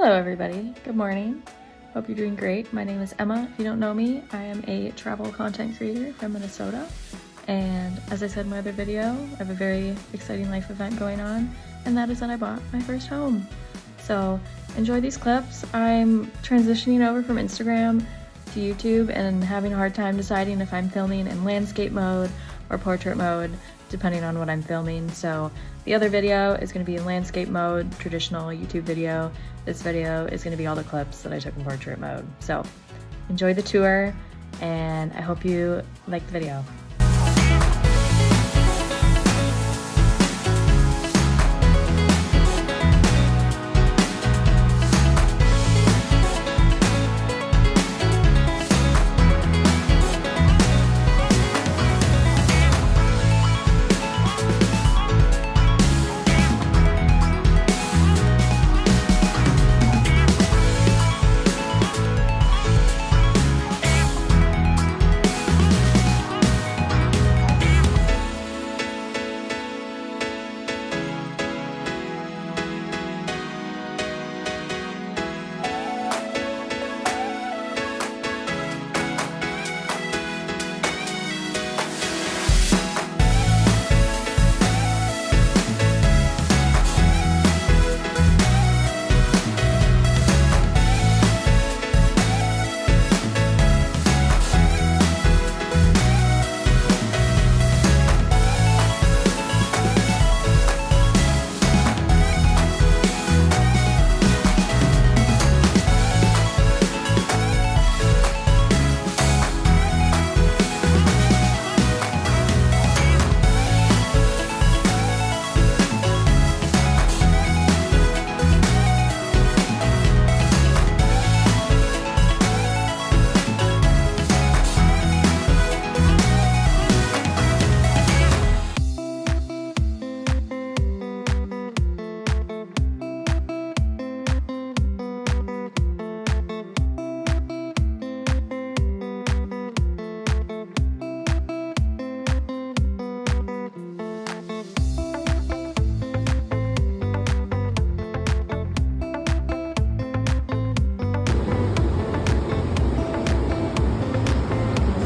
Hello everybody, good morning. Hope you're doing great. My name is Emma. If you don't know me, I am a travel content creator from Minnesota. And as I said in my other video, I have a very exciting life event going on, and that is that I bought my first home. So enjoy these clips. I'm transitioning over from Instagram to YouTube and having a hard time deciding if I'm filming in landscape mode or portrait mode, depending on what I'm filming. So the other video is going to be in landscape mode, traditional YouTube video. This video is going to be all the clips that I took in portrait mode. So enjoy the tour, and I hope you like the video.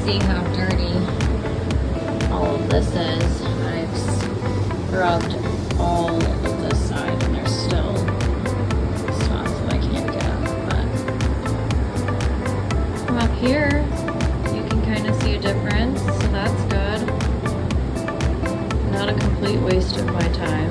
See how dirty all of this is. I've scrubbed all of this side and there's still spots that I can't get up. But from up here, you can kind of see a difference, so that's good. Not a complete waste of my time.